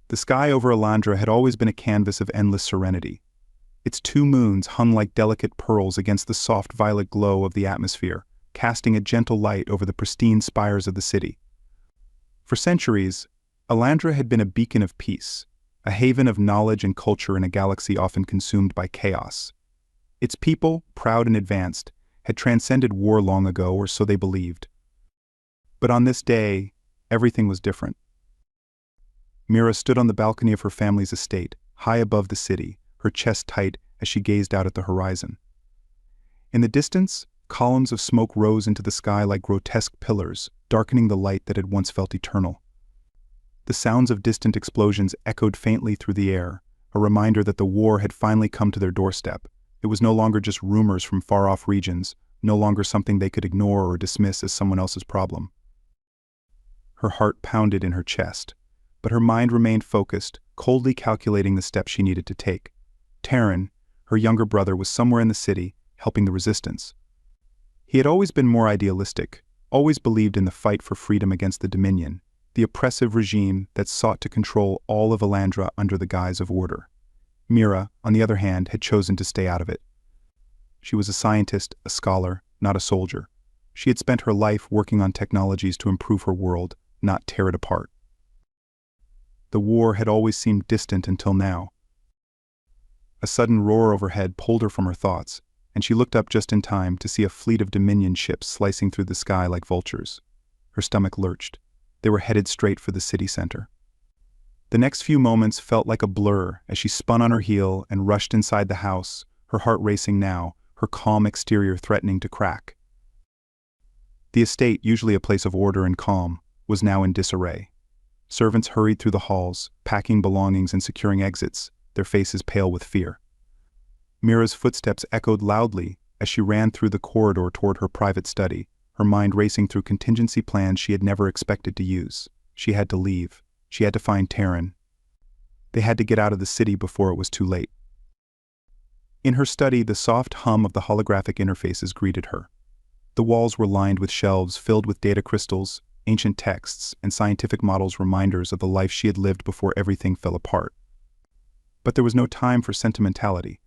The sky over Alandra had always been a canvas of endless serenity. Its two moons hung like delicate pearls against the soft violet glow of the atmosphere, casting a gentle light over the pristine spires of the city. For centuries, Alandra had been a beacon of peace, a haven of knowledge and culture in a galaxy often consumed by chaos. Its people, proud and advanced, had transcended war long ago, or so they believed. But on this day, everything was different. Mira stood on the balcony of her family's estate, high above the city, her chest tight as she gazed out at the horizon. In the distance, columns of smoke rose into the sky like grotesque pillars, darkening the light that had once felt eternal. The sounds of distant explosions echoed faintly through the air, a reminder that the war had finally come to their doorstep. It was no longer just rumors from far-off regions, no longer something they could ignore or dismiss as someone else's problem. Her heart pounded in her chest, but her mind remained focused, coldly calculating the steps she needed to take. Terran, her younger brother, was somewhere in the city, helping the resistance. He had always been more idealistic, always believed in the fight for freedom against the Dominion, the oppressive regime that sought to control all of Alandra under the guise of order. Mira, on the other hand, had chosen to stay out of it. She was a scientist, a scholar, not a soldier. She had spent her life working on technologies to improve her world, not tear it apart. The war had always seemed distant until now. A sudden roar overhead pulled her from her thoughts, and she looked up just in time to see a fleet of Dominion ships slicing through the sky like vultures. Her stomach lurched. They were headed straight for the city center. The next few moments felt like a blur as she spun on her heel and rushed inside the house, her heart racing now, her calm exterior threatening to crack. The estate, usually a place of order and calm, was now in disarray. Servants hurried through the halls, packing belongings and securing exits, their faces pale with fear. Mira's footsteps echoed loudly as she ran through the corridor toward her private study, her mind racing through contingency plans she had never expected to use. She had to leave. She had to find Terran. They had to get out of the city before it was too late. In her study, the soft hum of the holographic interfaces greeted her. The walls were lined with shelves filled with data crystals, ancient texts, and scientific models, reminders of the life she had lived before everything fell apart. But there was no time for sentimentality.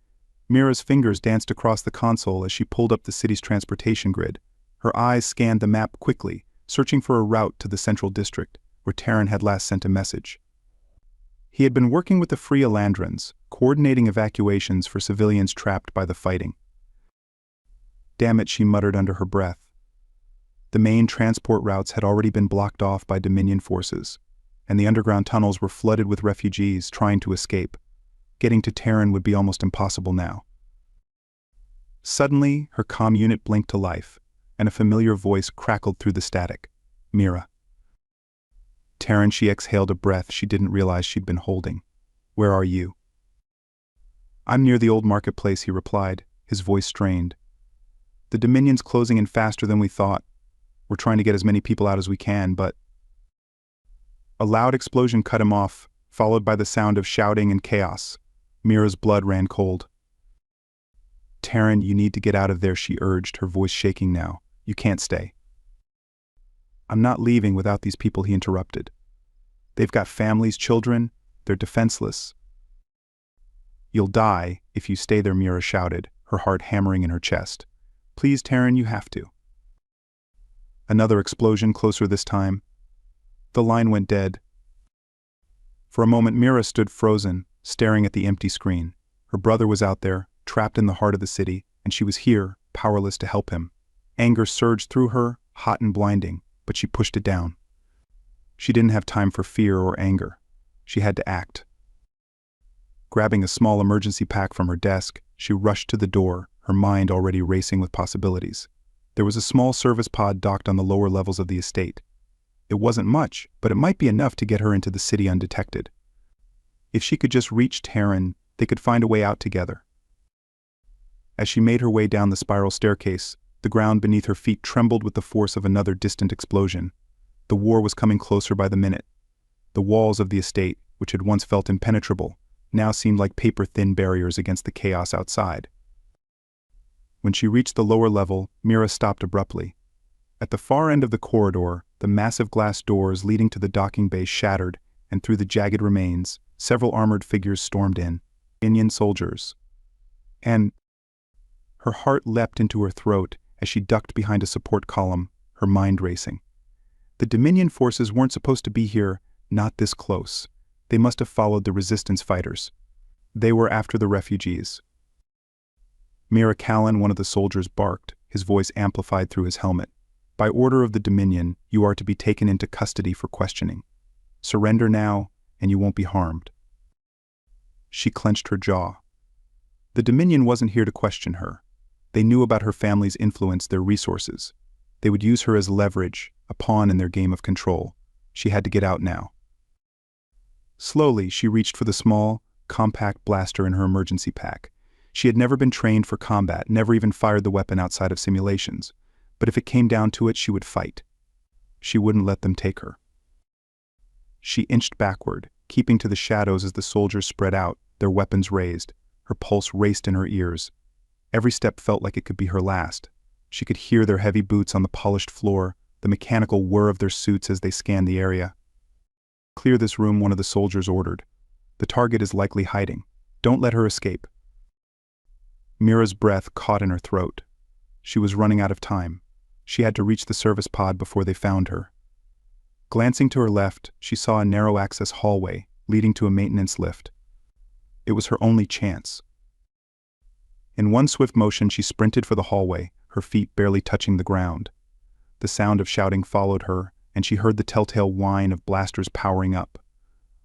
Mira's fingers danced across the console as she pulled up the city's transportation grid. Her eyes scanned the map quickly, searching for a route to the central district, where Terran had last sent a message. He had been working with the Free Alandrans, coordinating evacuations for civilians trapped by the fighting. Damn it, she muttered under her breath. The main transport routes had already been blocked off by Dominion forces, and the underground tunnels were flooded with refugees trying to escape. Getting to Terran would be almost impossible now. Suddenly, her comm unit blinked to life, and a familiar voice crackled through the static. Mira. Terran, she exhaled a breath she didn't realize she'd been holding. Where are you? I'm near the old marketplace, he replied, his voice strained. The Dominion's closing in faster than we thought. We're trying to get as many people out as we can, but... A loud explosion cut him off, followed by the sound of shouting and chaos. Mira's blood ran cold. Terran, you need to get out of there, she urged, her voice shaking now. You can't stay. I'm not leaving without these people, he interrupted. They've got families, children, they're defenseless. You'll die if you stay there, Mira shouted, her heart hammering in her chest. Please, Terran, you have to. Another explosion, closer this time. The line went dead. For a moment, Mira stood frozen, staring at the empty screen. Her brother was out there, trapped in the heart of the city, and she was here, powerless to help him. Anger surged through her, hot and blinding, but she pushed it down. She didn't have time for fear or anger. She had to act. Grabbing a small emergency pack from her desk, she rushed to the door, her mind already racing with possibilities. There was a small service pod docked on the lower levels of the estate. It wasn't much, but it might be enough to get her into the city undetected. If she could just reach Terran, they could find a way out together. As she made her way down the spiral staircase, the ground beneath her feet trembled with the force of another distant explosion. The war was coming closer by the minute. The walls of the estate, which had once felt impenetrable, now seemed like paper-thin barriers against the chaos outside. When she reached the lower level, Mira stopped abruptly. At the far end of the corridor, the massive glass doors leading to the docking bay shattered, and through the jagged remains, several armored figures stormed in. Indian soldiers. And her heart leapt into her throat as she ducked behind a support column, her mind racing. The Dominion forces weren't supposed to be here, not this close. They must have followed the resistance fighters. They were after the refugees. Mira Callan, one of the soldiers, barked, his voice amplified through his helmet. By order of the Dominion, you are to be taken into custody for questioning. Surrender now, and you won't be harmed. She clenched her jaw. The Dominion wasn't here to question her. They knew about her family's influence, their resources. They would use her as leverage, a pawn in their game of control. She had to get out now. Slowly, she reached for the small, compact blaster in her emergency pack. She had never been trained for combat, never even fired the weapon outside of simulations. But if it came down to it, she would fight. She wouldn't let them take her. She inched backward, keeping to the shadows as the soldiers spread out, their weapons raised. Her pulse raced in her ears. Every step felt like it could be her last. She could hear their heavy boots on the polished floor, the mechanical whir of their suits as they scanned the area. Clear this room, one of the soldiers ordered. The target is likely hiding. Don't let her escape. Mira's breath caught in her throat. She was running out of time. She had to reach the service pod before they found her. Glancing to her left, she saw a narrow access hallway leading to a maintenance lift. It was her only chance. In one swift motion, she sprinted for the hallway, her feet barely touching the ground. The sound of shouting followed her, and she heard the telltale whine of blasters powering up.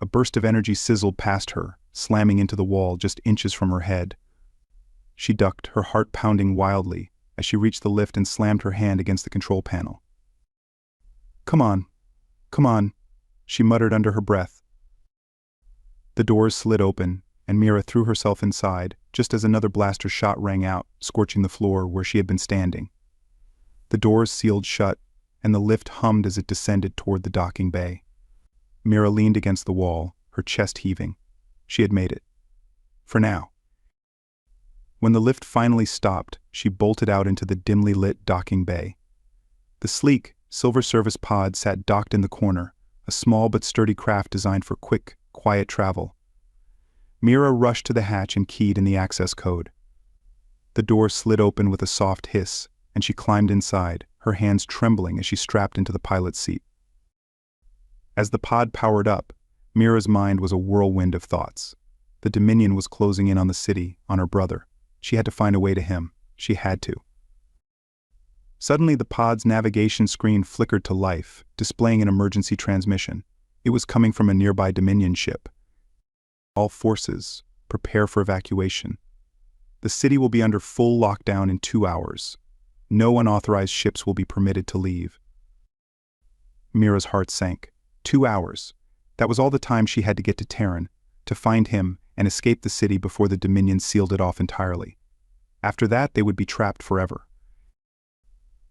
A burst of energy sizzled past her, slamming into the wall just inches from her head. She ducked, her heart pounding wildly, as she reached the lift and slammed her hand against the control panel. "Come on. Come on," she muttered under her breath. The doors slid open, and Mira threw herself inside, just as another blaster shot rang out, scorching the floor where she had been standing. The doors sealed shut, and the lift hummed as it descended toward the docking bay. Mira leaned against the wall, her chest heaving. She had made it. For now. When the lift finally stopped, she bolted out into the dimly lit docking bay. The sleek, silver service pod sat docked in the corner, a small but sturdy craft designed for quick, quiet travel. Mira rushed to the hatch and keyed in the access code. The door slid open with a soft hiss, and she climbed inside, her hands trembling as she strapped into the pilot's seat. As the pod powered up, Mira's mind was a whirlwind of thoughts. The Dominion was closing in on the city, on her brother. She had to find a way to him. She had to. Suddenly, the pod's navigation screen flickered to life, displaying an emergency transmission. It was coming from a nearby Dominion ship. "All forces, prepare for evacuation. The city will be under full lockdown in 2 hours. No unauthorized ships will be permitted to leave." Mira's heart sank. 2 hours. That was all the time she had to get to Terran, to find him and escape the city before the Dominion sealed it off entirely. After that, they would be trapped forever.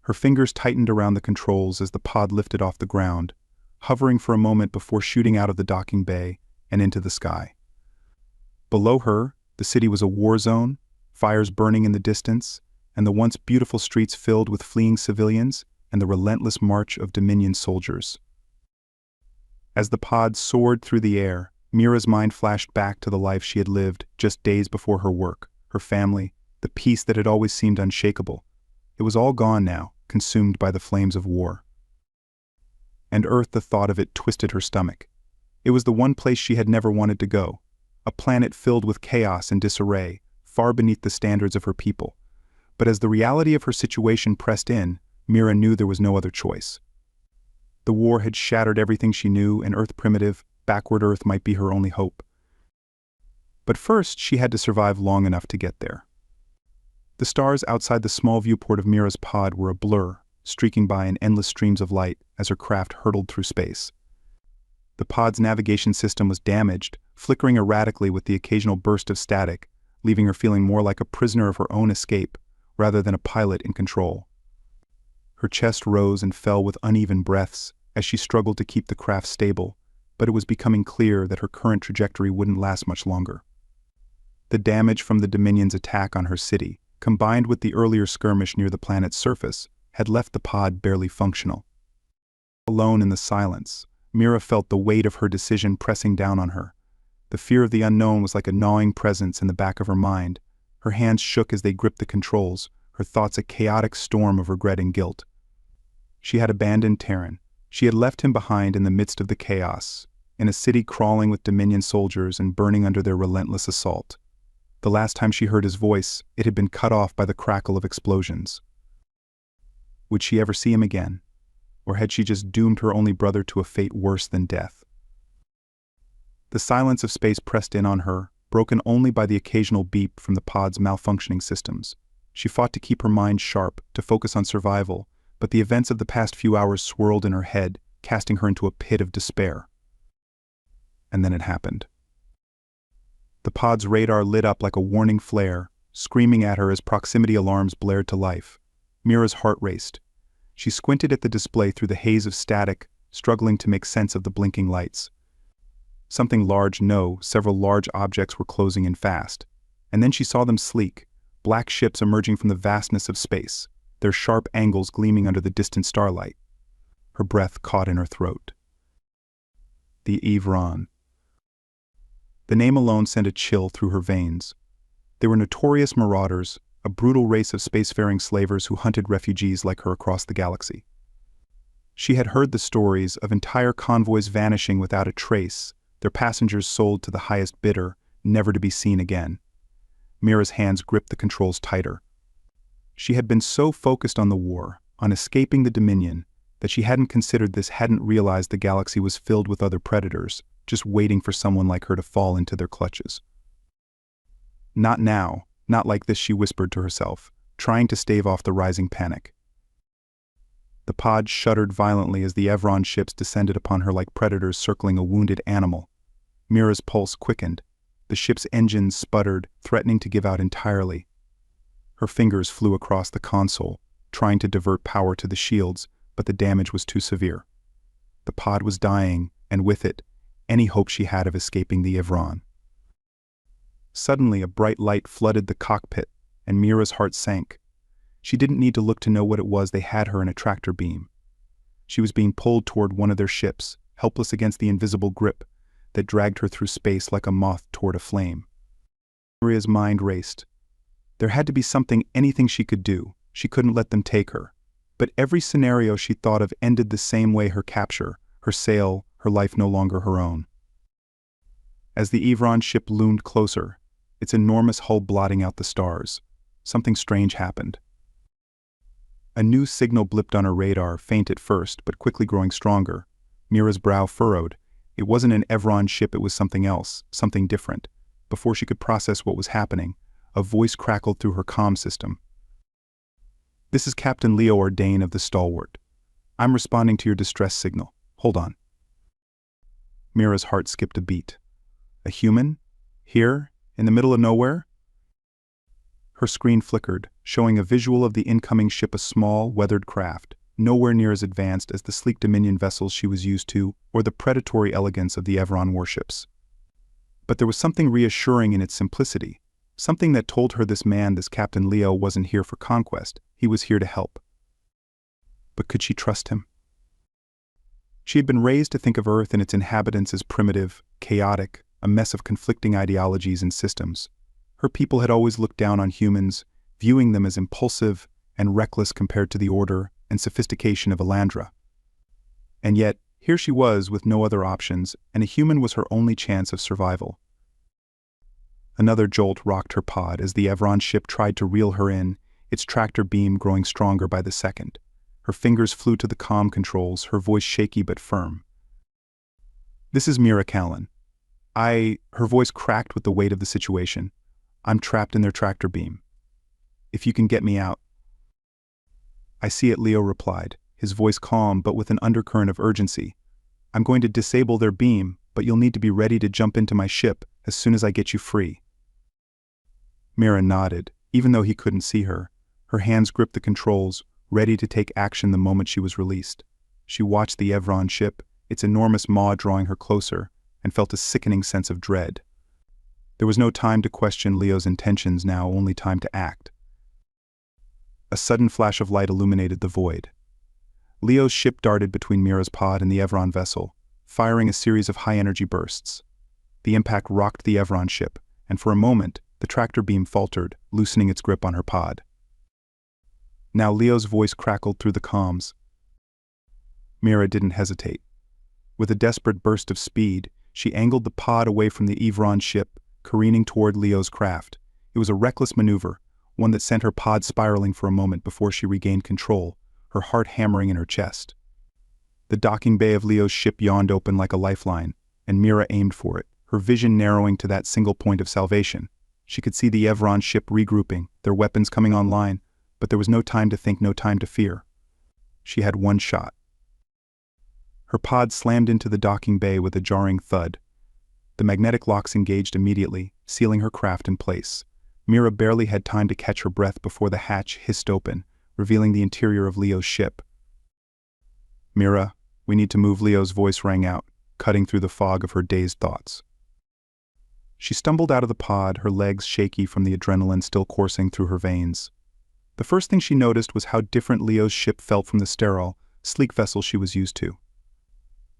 Her fingers tightened around the controls as the pod lifted off the ground, hovering for a moment before shooting out of the docking bay and into the sky. Below her, the city was a war zone, fires burning in the distance, and the once beautiful streets filled with fleeing civilians and the relentless march of Dominion soldiers. As the pod soared through the air, Mira's mind flashed back to the life she had lived just days before her work, her family, the peace that had always seemed unshakable. It was all gone now, consumed by the flames of war. And Earth, the thought of it twisted her stomach. It was the one place she had never wanted to go, a planet filled with chaos and disarray, far beneath the standards of her people. But as the reality of her situation pressed in, Mira knew there was no other choice. The war had shattered everything she knew, and Earth primitive, backward Earth might be her only hope. But first, she had to survive long enough to get there. The stars outside the small viewport of Mira's pod were a blur, streaking by in endless streams of light as her craft hurtled through space. The pod's navigation system was damaged, flickering erratically with the occasional burst of static, leaving her feeling more like a prisoner of her own escape, rather than a pilot in control. Her chest rose and fell with uneven breaths as she struggled to keep the craft stable, but it was becoming clear that her current trajectory wouldn't last much longer. The damage from the Dominion's attack on her city, combined with the earlier skirmish near the planet's surface, had left the pod barely functional. Alone in the silence, Mira felt the weight of her decision pressing down on her. The fear of the unknown was like a gnawing presence in the back of her mind. Her hands shook as they gripped the controls, her thoughts a chaotic storm of regret and guilt. She had abandoned Terran. She had left him behind in the midst of the chaos, in a city crawling with Dominion soldiers and burning under their relentless assault. The last time she heard his voice, it had been cut off by the crackle of explosions. Would she ever see him again? Or had she just doomed her only brother to a fate worse than death? The silence of space pressed in on her, broken only by the occasional beep from the pod's malfunctioning systems. She fought to keep her mind sharp, to focus on survival, but the events of the past few hours swirled in her head, casting her into a pit of despair. And then it happened. The pod's radar lit up like a warning flare, screaming at her as proximity alarms blared to life. Mira's heart raced. She squinted at the display through the haze of static, struggling to make sense of the blinking lights. Something large, no, several large objects were closing in fast. And then she saw them sleek, black ships emerging from the vastness of space, their sharp angles gleaming under the distant starlight. Her breath caught in her throat. The Evron. The name alone sent a chill through her veins. They were notorious marauders, a brutal race of spacefaring slavers who hunted refugees like her across the galaxy. She had heard the stories of entire convoys vanishing without a trace, their passengers sold to the highest bidder, never to be seen again. Mira's hands gripped the controls tighter. She had been so focused on the war, on escaping the Dominion, that she hadn't considered this, hadn't realized the galaxy was filled with other predators, just waiting for someone like her to fall into their clutches. Not now, not like this, she whispered to herself, trying to stave off the rising panic. The pod shuddered violently as the Evron ships descended upon her like predators circling a wounded animal. Mira's pulse quickened. The ship's engines sputtered, threatening to give out entirely. Her fingers flew across the console, trying to divert power to the shields, but the damage was too severe. The pod was dying, and with it, any hope she had of escaping the Evron. Suddenly, a bright light flooded the cockpit, and Mira's heart sank. She didn't need to look to know what it was. They had her in a tractor beam. She was being pulled toward one of their ships, helpless against the invisible grip that dragged her through space like a moth toward a flame. Maria's mind raced. There had to be something, anything she could do. She couldn't let them take her. But every scenario she thought of ended the same way: her capture, her sale, her life no longer her own. As the Evron ship loomed closer, its enormous hull blotting out the stars, something strange happened. A new signal blipped on her radar, faint at first, but quickly growing stronger. Mira's brow furrowed. It wasn't an Evron ship, it was something else, something different. Before she could process what was happening, a voice crackled through her comm system. "This is Captain Leo Ordain of the Stalwart. I'm responding to your distress signal. Hold on." Mira's heart skipped a beat. A human? Here? In the middle of nowhere? Her screen flickered, showing a visual of the incoming ship, a small, weathered craft, nowhere near as advanced as the sleek Dominion vessels she was used to, or the predatory elegance of the Evron warships. But there was something reassuring in its simplicity, something that told her this man, this Captain Leo, wasn't here for conquest, he was here to help. But could she trust him? She had been raised to think of Earth and its inhabitants as primitive, chaotic, a mess of conflicting ideologies and systems. Her people had always looked down on humans, viewing them as impulsive and reckless compared to the order and sophistication of Elandra. And yet, here she was with no other options, and a human was her only chance of survival. Another jolt rocked her pod as the Evron ship tried to reel her in, its tractor beam growing stronger by the second. Her fingers flew to the comm controls, her voice shaky but firm. "This is Mira Callan. Her voice cracked with the weight of the situation. "I'm trapped in their tractor beam. If you can get me out." "I see it," Leo replied, his voice calm but with an undercurrent of urgency. "I'm going to disable their beam, but you'll need to be ready to jump into my ship as soon as I get you free." Mira nodded, even though he couldn't see her. Her hands gripped the controls, ready to take action the moment she was released. She watched the Evron ship, its enormous maw drawing her closer, and felt a sickening sense of dread. There was no time to question Leo's intentions now, only time to act. A sudden flash of light illuminated the void. Leo's ship darted between Mira's pod and the Evron vessel, firing a series of high-energy bursts. The impact rocked the Evron ship, and for a moment, the tractor beam faltered, loosening its grip on her pod. Now Leo's voice crackled through the comms. Mira didn't hesitate. With a desperate burst of speed, she angled the pod away from the Evron ship, careening toward Leo's craft. It was a reckless maneuver, one that sent her pod spiraling for a moment before she regained control, her heart hammering in her chest. The docking bay of Leo's ship yawned open like a lifeline, and Mira aimed for it, her vision narrowing to that single point of salvation. She could see the Evron ship regrouping, their weapons coming online, but there was no time to think, no time to fear. She had one shot. Her pod slammed into the docking bay with a jarring thud. The magnetic locks engaged immediately, sealing her craft in place. Mira barely had time to catch her breath before the hatch hissed open, revealing the interior of Leo's ship. "Mira, we need to move," Leo's voice rang out, cutting through the fog of her dazed thoughts. She stumbled out of the pod, her legs shaky from the adrenaline still coursing through her veins. The first thing she noticed was how different Leo's ship felt from the sterile, sleek vessel she was used to.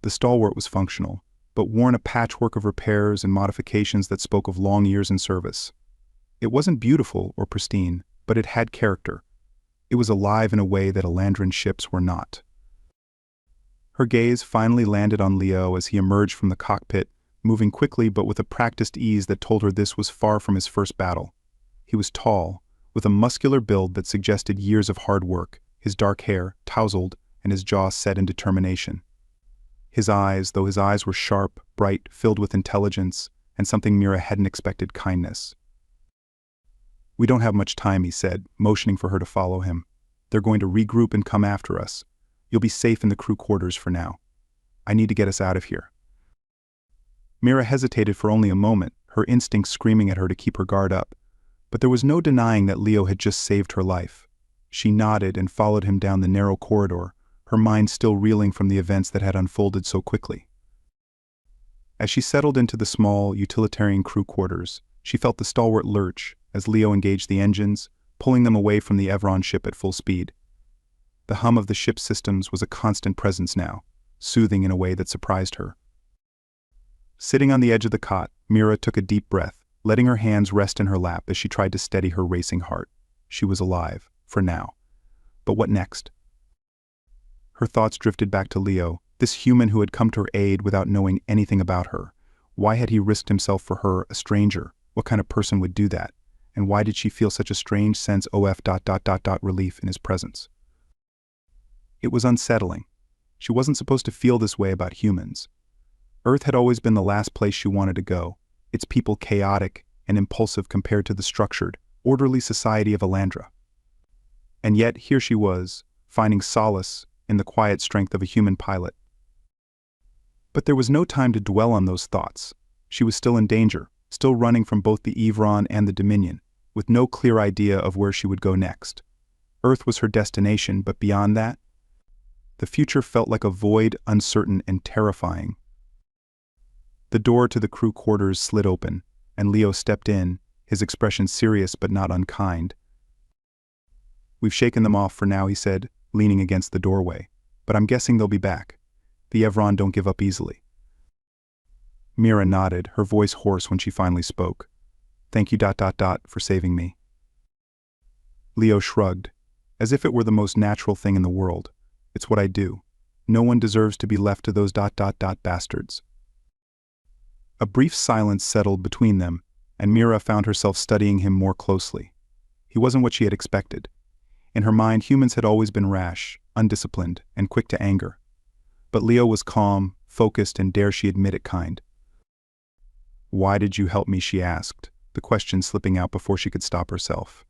The stalwart was functional, but worn a patchwork of repairs and modifications that spoke of long years in service. It wasn't beautiful or pristine, but it had character. It was alive in a way that Elandran ships were not. Her gaze finally landed on Leo as he emerged from the cockpit, moving quickly but with a practiced ease that told her this was far from his first battle. He was tall, with a muscular build that suggested years of hard work, his dark hair tousled and his jaw set in determination. His eyes, though his eyes were sharp, bright, filled with intelligence, and something Mira hadn't expected, kindness. "We don't have much time," he said, motioning for her to follow him. "They're going to regroup and come after us. You'll be safe in the crew quarters for now. I need to get us out of here." Mira hesitated for only a moment, her instincts screaming at her to keep her guard up. But there was no denying that Leo had just saved her life. She nodded and followed him down the narrow corridor, her mind still reeling from the events that had unfolded so quickly. As she settled into the small, utilitarian crew quarters, she felt the stalwart lurch as Leo engaged the engines, pulling them away from the Evron ship at full speed. The hum of the ship's systems was a constant presence now, soothing in a way that surprised her. Sitting on the edge of the cot, Mira took a deep breath, letting her hands rest in her lap as she tried to steady her racing heart. She was alive, for now. But what next? Her thoughts drifted back to Leo, this human who had come to her aid without knowing anything about her. Why had he risked himself for her, a stranger? What kind of person would do that? And why did she feel such a strange sense of relief in his presence? It was unsettling. She wasn't supposed to feel this way about humans. Earth had always been the last place she wanted to go, its people chaotic and impulsive compared to the structured, orderly society of Elandra. And yet here she was, finding solace in the quiet strength of a human pilot. But there was no time to dwell on those thoughts. She was still in danger, still running from both the Evron and the Dominion, with no clear idea of where she would go next. Earth was her destination, but beyond that, the future felt like a void, uncertain and terrifying. The door to the crew quarters slid open, and Leo stepped in, his expression serious but not unkind. "We've shaken them off for now," he said, leaning against the doorway, "but I'm guessing they'll be back. The Evron don't give up easily." Mira nodded, her voice hoarse when she finally spoke. "Thank you for saving me." Leo shrugged, as if it were the most natural thing in the world. "It's what I do. No one deserves to be left to those bastards." A brief silence settled between them, and Mira found herself studying him more closely. He wasn't what she had expected. In her mind, humans had always been rash, undisciplined, and quick to anger. But Leo was calm, focused, and dare she admit it, kind. "Why did you help me?" she asked, the question slipping out before she could stop herself.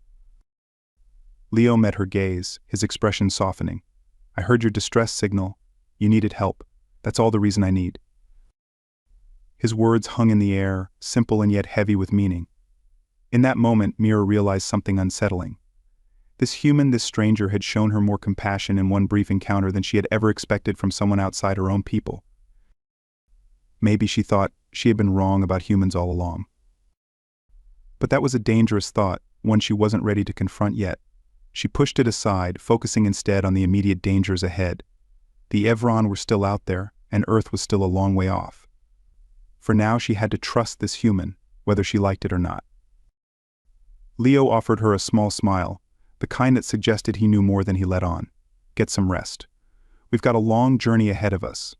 Leo met her gaze, his expression softening. "I heard your distress signal. You needed help. That's all the reason I need." His words hung in the air, simple and yet heavy with meaning. In that moment, Mira realized something unsettling. This human, this stranger, had shown her more compassion in one brief encounter than she had ever expected from someone outside her own people. Maybe, she thought, she had been wrong about humans all along. But that was a dangerous thought, one she wasn't ready to confront yet. She pushed it aside, focusing instead on the immediate dangers ahead. The Evron were still out there, and Earth was still a long way off. For now she had to trust this human, whether she liked it or not. Leo offered her a small smile, the kind that suggested he knew more than he let on. Get some rest. We've got a long journey ahead of us.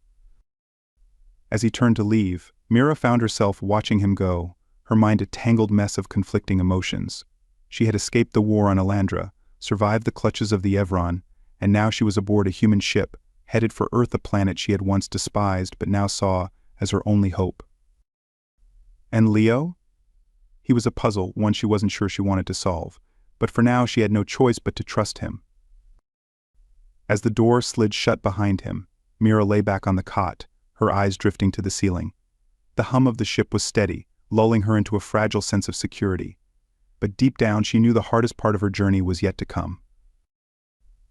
As he turned to leave, Mira found herself watching him go, her mind a tangled mess of conflicting emotions. She had escaped the war on Elandra, survived the clutches of the Evron, and now she was aboard a human ship, headed for Earth, a planet she had once despised but now saw as her only hope. And Leo? He was a puzzle, one she wasn't sure she wanted to solve, but for now she had no choice but to trust him. As the door slid shut behind him, Mira lay back on the cot, her eyes drifting to the ceiling. The hum of the ship was steady, lulling her into a fragile sense of security. But deep down she knew the hardest part of her journey was yet to come.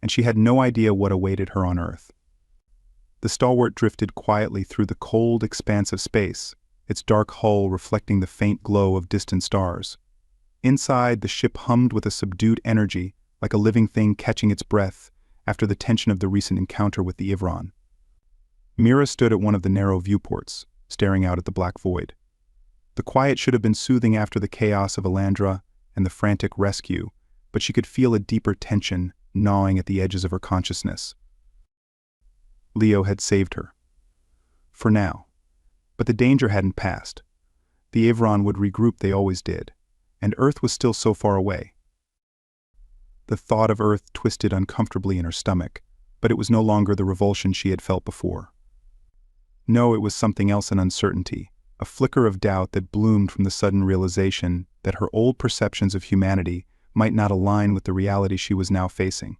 And she had no idea what awaited her on Earth. The stalwart drifted quietly through the cold expanse of space, its dark hull reflecting the faint glow of distant stars. Inside, the ship hummed with a subdued energy, like a living thing catching its breath after the tension of the recent encounter with the Ivron. Mira stood at one of the narrow viewports, staring out at the black void. The quiet should have been soothing after the chaos of Elandra and the frantic rescue, but she could feel a deeper tension gnawing at the edges of her consciousness. Leo had saved her. For now. But the danger hadn't passed. The Ivron would regroup, they always did, and Earth was still so far away. The thought of Earth twisted uncomfortably in her stomach, but it was no longer the revulsion she had felt before. No, it was something else, an uncertainty, a flicker of doubt that bloomed from the sudden realization that her old perceptions of humanity might not align with the reality she was now facing.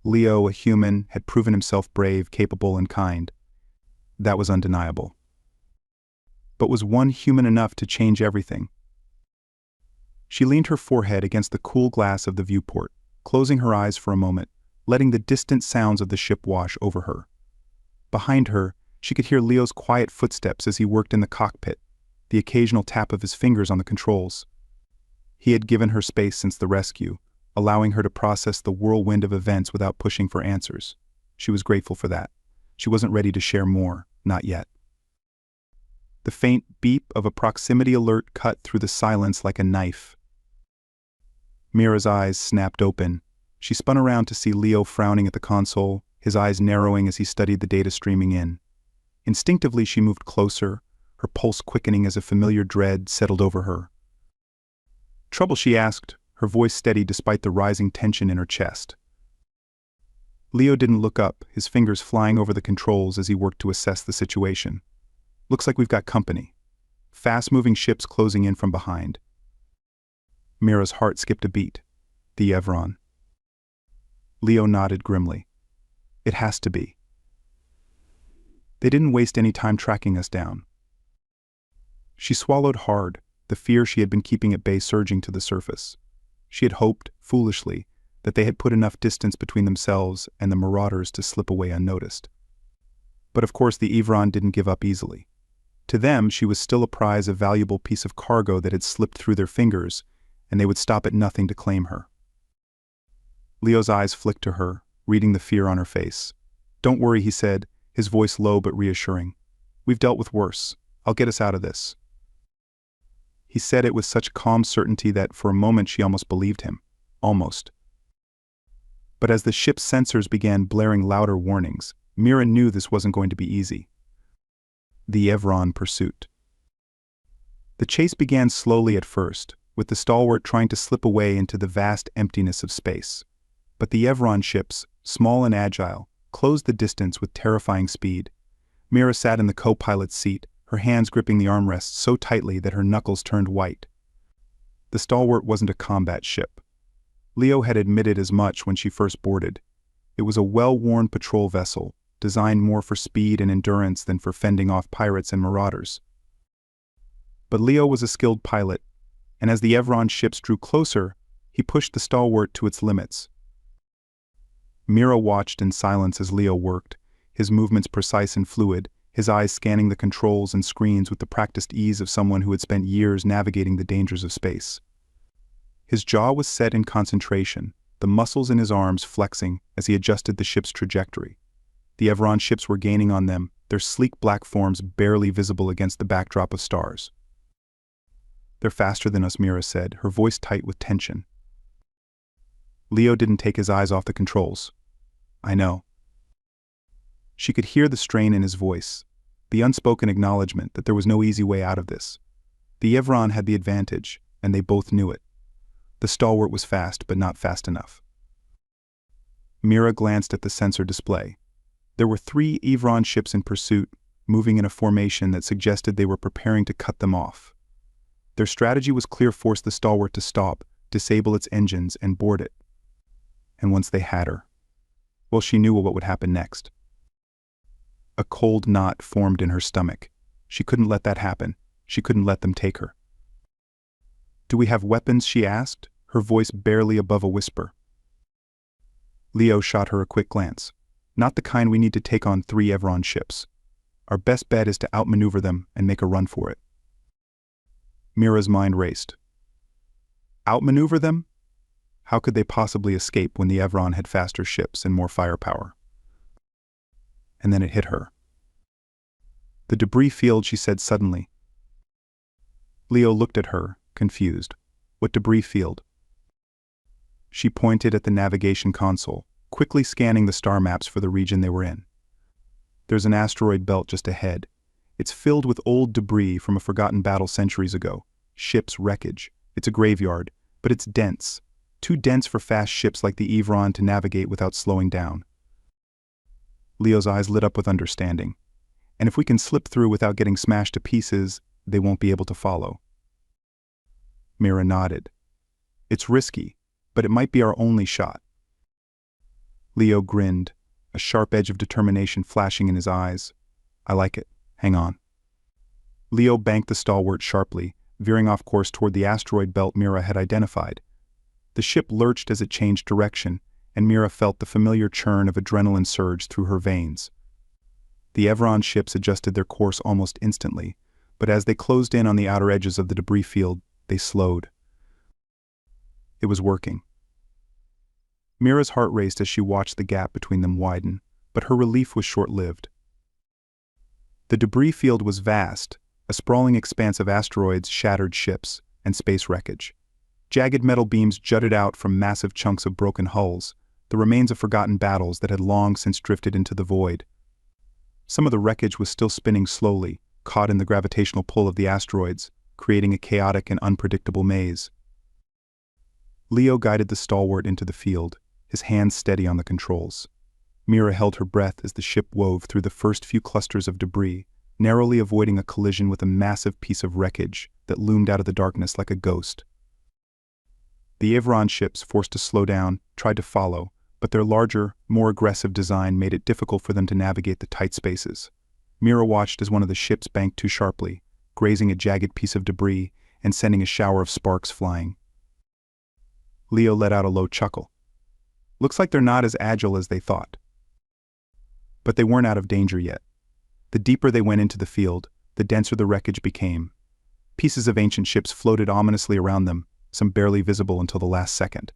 Leo, a human, had proven himself brave, capable, and kind. That was undeniable. But was one human enough to change everything? She leaned her forehead against the cool glass of the viewport, closing her eyes for a moment, letting the distant sounds of the ship wash over her. Behind her, she could hear Leo's quiet footsteps as he worked in the cockpit, the occasional tap of his fingers on the controls. He had given her space since the rescue, allowing her to process the whirlwind of events without pushing for answers. She was grateful for that. She wasn't ready to share more, not yet. The faint beep of a proximity alert cut through the silence like a knife. Mira's eyes snapped open. She spun around to see Leo frowning at the console, his eyes narrowing as he studied the data streaming in. Instinctively she moved closer, her pulse quickening as a familiar dread settled over her. "Trouble?" she asked, her voice steady despite the rising tension in her chest. Leo didn't look up, his fingers flying over the controls as he worked to assess the situation. "Looks like we've got company. Fast-moving ships closing in from behind." Mira's heart skipped a beat. The Evron. Leo nodded grimly. "It has to be. They didn't waste any time tracking us down." She swallowed hard, the fear she had been keeping at bay surging to the surface. She had hoped, foolishly, that they had put enough distance between themselves and the marauders to slip away unnoticed. But of course the Evron didn't give up easily. To them, she was still a prize, a valuable piece of cargo that had slipped through their fingers, and they would stop at nothing to claim her. Leo's eyes flicked to her, reading the fear on her face. "Don't worry," he said, his voice low but reassuring. "We've dealt with worse. I'll get us out of this." He said it with such calm certainty that for a moment she almost believed him. Almost. But as the ship's sensors began blaring louder warnings, Mira knew this wasn't going to be easy. The Evron pursuit. The chase began slowly at first, with the stalwart trying to slip away into the vast emptiness of space. But the Evron ships, small and agile, closed the distance with terrifying speed. Mira sat in the co-pilot's seat, her hands gripping the armrests so tightly that her knuckles turned white. The stalwart wasn't a combat ship. Leo had admitted as much when she first boarded. It was a well-worn patrol vessel, designed more for speed and endurance than for fending off pirates and marauders. But Leo was a skilled pilot, and as the Evron ships drew closer, he pushed the stalwart to its limits. Mira watched in silence as Leo worked, his movements precise and fluid, his eyes scanning the controls and screens with the practiced ease of someone who had spent years navigating the dangers of space. His jaw was set in concentration, the muscles in his arms flexing as he adjusted the ship's trajectory. The Evron ships were gaining on them, their sleek black forms barely visible against the backdrop of stars. "They're faster than us," Mira said, her voice tight with tension. Leo didn't take his eyes off the controls. "I know." She could hear the strain in his voice, the unspoken acknowledgement that there was no easy way out of this. The Evron had the advantage, and they both knew it. The stalwart was fast, but not fast enough. Mira glanced at the sensor display. There were 3 Evron ships in pursuit, moving in a formation that suggested they were preparing to cut them off. Their strategy was clear: force the stalwart to stop, disable its engines, and board it. And once they had her, well, she knew what would happen next. A cold knot formed in her stomach. She couldn't let that happen. She couldn't let them take her. "Do we have weapons?" she asked, her voice barely above a whisper. Leo shot her a quick glance. "Not the kind we need to take on 3 Evron ships. Our best bet is to outmaneuver them and make a run for it." Mira's mind raced. Outmaneuver them? How could they possibly escape when the Evron had faster ships and more firepower? And then it hit her. "The debris field," she said suddenly. Leo looked at her, confused. "What debris field?" She pointed at the navigation console, quickly scanning the star maps for the region they were in. "There's an asteroid belt just ahead. It's filled with old debris from a forgotten battle centuries ago. Ship's wreckage. It's a graveyard, but it's dense. Too dense for fast ships like the Evron to navigate without slowing down." Leo's eyes lit up with understanding. "And if we can slip through without getting smashed to pieces, they won't be able to follow." Mira nodded. "It's risky, but it might be our only shot." Leo grinned, a sharp edge of determination flashing in his eyes. "I like it. Hang on." Leo banked the stalwart sharply, veering off course toward the asteroid belt Mira had identified. The ship lurched as it changed direction, and Mira felt the familiar churn of adrenaline surge through her veins. The Evron ships adjusted their course almost instantly, but as they closed in on the outer edges of the debris field, they slowed. It was working. Mira's heart raced as she watched the gap between them widen, but her relief was short-lived. The debris field was vast, a sprawling expanse of asteroids, shattered ships, and space wreckage. Jagged metal beams jutted out from massive chunks of broken hulls, the remains of forgotten battles that had long since drifted into the void. Some of the wreckage was still spinning slowly, caught in the gravitational pull of the asteroids, creating a chaotic and unpredictable maze. Leo guided the stalwart into the field, his hands steady on the controls. Mira held her breath as the ship wove through the first few clusters of debris, narrowly avoiding a collision with a massive piece of wreckage that loomed out of the darkness like a ghost. The Evron ships, forced to slow down, tried to follow, but their larger, more aggressive design made it difficult for them to navigate the tight spaces. Mira watched as one of the ships banked too sharply, grazing a jagged piece of debris and sending a shower of sparks flying. Leo let out a low chuckle. "Looks like they're not as agile as they thought." But they weren't out of danger yet. The deeper they went into the field, the denser the wreckage became. Pieces of ancient ships floated ominously around them, some barely visible until the last second.